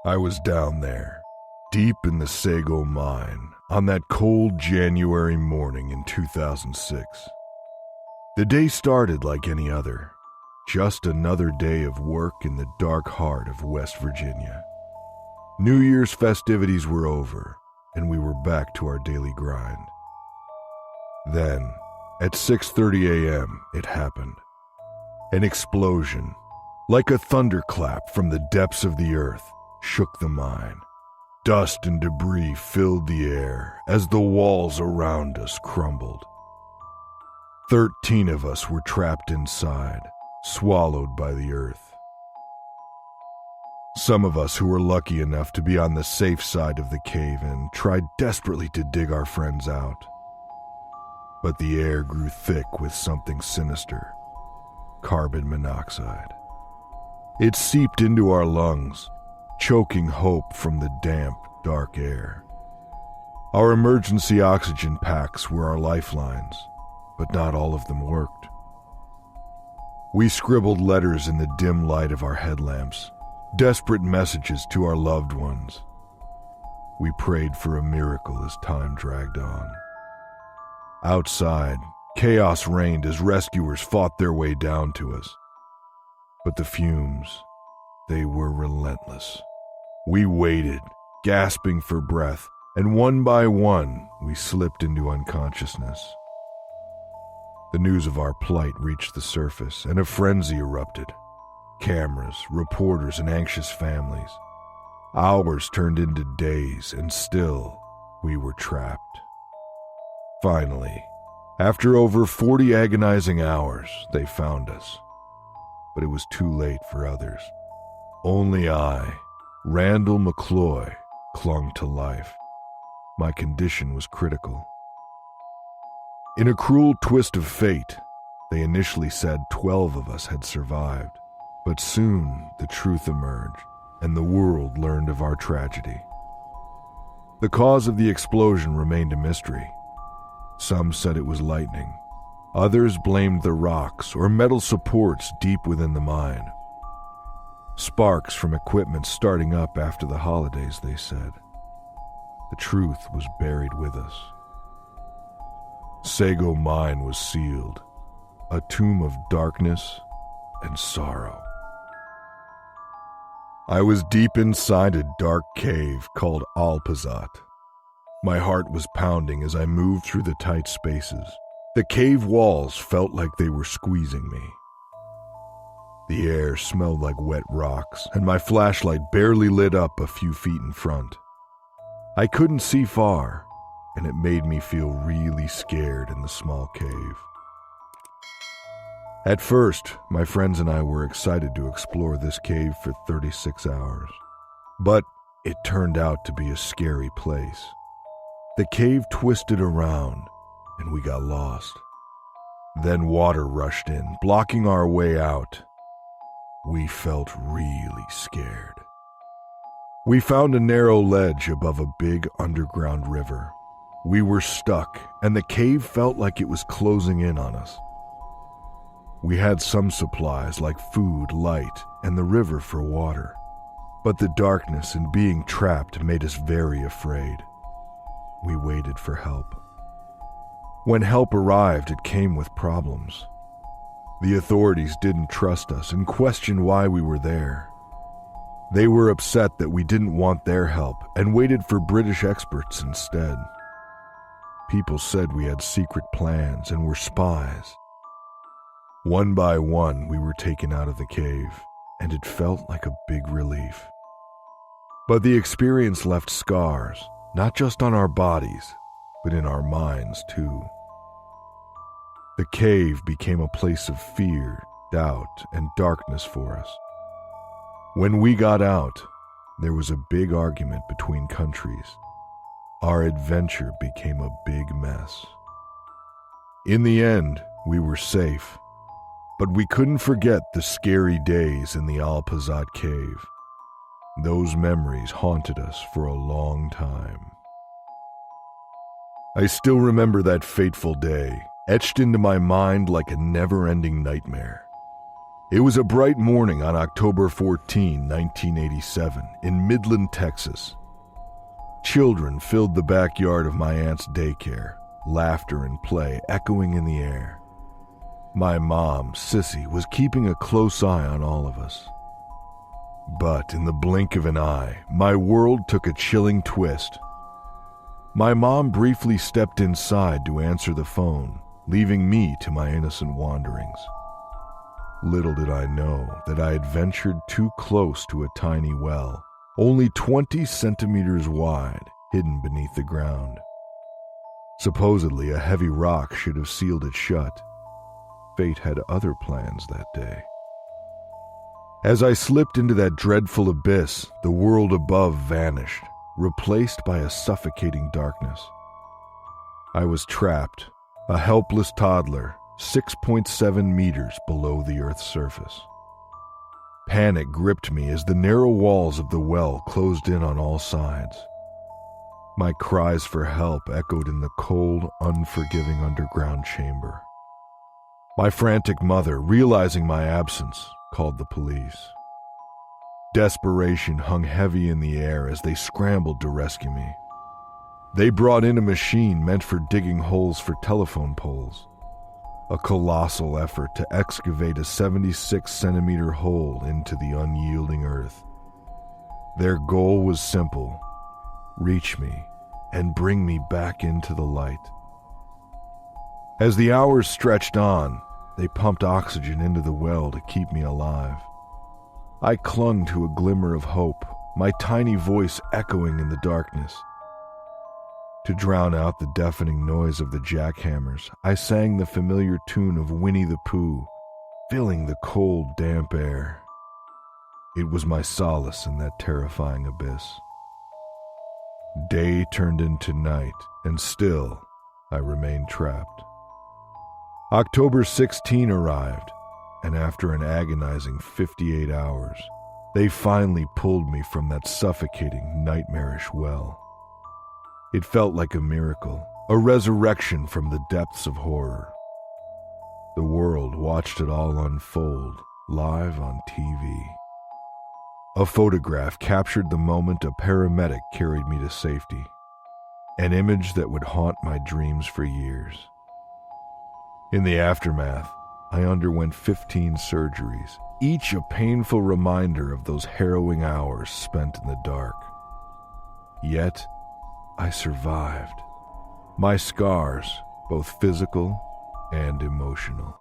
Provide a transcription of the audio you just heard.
I was down there, deep in the Sago Mine, on that cold January morning in 2006. The day started like any other, just another day of work in the dark heart of West Virginia. New Year's festivities were over, and we were back to our daily grind. Then, at 6:30 a.m., it happened. An explosion, like a thunderclap from the depths of the earth, shook the mine. Dust and debris filled the air as the walls around us crumbled. 13 of us were trapped inside, swallowed by the earth. Some of us who were lucky enough to be on the safe side of the cave-in tried desperately to dig our friends out. But the air grew thick with something sinister, carbon monoxide. It seeped into our lungs, choking hope from the damp, dark air. Our emergency oxygen packs were our lifelines, but not all of them worked. We scribbled letters in the dim light of our headlamps, desperate messages to our loved ones. We prayed for a miracle as time dragged on. Outside, chaos reigned as rescuers fought their way down to us. But the fumes, they were relentless. We waited, gasping for breath, and one by one, we slipped into unconsciousness. The news of our plight reached the surface, and a frenzy erupted. Cameras, reporters, and anxious families. Hours turned into days, and still, we were trapped. Finally, after over 40 agonizing hours, they found us. But it was too late for others. Only I, Randall McCloy, clung to life. My condition was critical. In a cruel twist of fate, they initially said 12 of us had survived. But soon the truth emerged, and the world learned of our tragedy. The cause of the explosion remained a mystery. Some said it was lightning. Others blamed the rocks or metal supports deep within the mine. Sparks from equipment starting up after the holidays, they said. The truth was buried with us. Sago Mine was sealed, a tomb of darkness and sorrow. I was deep inside a dark cave called Alpazat. My heart was pounding as I moved through the tight spaces. The cave walls felt like they were squeezing me. The air smelled like wet rocks, and my flashlight barely lit up a few feet in front. I couldn't see far, and it made me feel really scared in the small cave. At first, my friends and I were excited to explore this cave for 36 hours. But it turned out to be a scary place. The cave twisted around, and we got lost. Then water rushed in, blocking our way out. We felt really scared. We found a narrow ledge above a big underground river. We were stuck, and the cave felt like it was closing in on us. We had some supplies like food, light, and the river for water. But the darkness and being trapped made us very afraid. We waited for help. When help arrived, it came with problems. The authorities didn't trust us and questioned why we were there. They were upset that we didn't want their help and waited for British experts instead. People said we had secret plans and were spies. One by one, we were taken out of the cave, and it felt like a big relief. But the experience left scars, not just on our bodies, but in our minds too. The cave became a place of fear, doubt, and darkness for us. When we got out, there was a big argument between countries. Our adventure became a big mess. In the end, we were safe. But we couldn't forget the scary days in the Alpazat cave. Those memories haunted us for a long time. I still remember that fateful day, etched into my mind like a never-ending nightmare. It was a bright morning on October 14, 1987, in Midland, Texas. Children filled the backyard of my aunt's daycare, laughter and play echoing in the air. My mom, Sissy, was keeping a close eye on all of us. But in the blink of an eye, my world took a chilling twist. My mom briefly stepped inside to answer the phone, leaving me to my innocent wanderings. Little did I know that I had ventured too close to a tiny well, only 20 centimeters wide, hidden beneath the ground. Supposedly, a heavy rock should have sealed it shut. Fate had other plans that day. As I slipped into that dreadful abyss, the world above vanished, replaced by a suffocating darkness. I was trapped, a helpless toddler, 6.7 meters below the Earth's surface. Panic gripped me as the narrow walls of the well closed in on all sides. My cries for help echoed in the cold, unforgiving underground chamber. My frantic mother, realizing my absence, called the police. Desperation hung heavy in the air as they scrambled to rescue me. They brought in a machine meant for digging holes for telephone poles. A colossal effort to excavate a 76-centimeter hole into the unyielding earth. Their goal was simple: reach me and bring me back into the light. As the hours stretched on, they pumped oxygen into the well to keep me alive. I clung to a glimmer of hope, my tiny voice echoing in the darkness. To drown out the deafening noise of the jackhammers, I sang the familiar tune of Winnie the Pooh, filling the cold, damp air. It was my solace in that terrifying abyss. Day turned into night, and still I remained trapped. October 16 arrived, and after an agonizing 58 hours, they finally pulled me from that suffocating, nightmarish well. It felt like a miracle, a resurrection from the depths of horror. The world watched it all unfold, live on TV. A photograph captured the moment a paramedic carried me to safety, an image that would haunt my dreams for years. In the aftermath, I underwent 15 surgeries, each a painful reminder of those harrowing hours spent in the dark. Yet, I survived. My scars, both physical and emotional.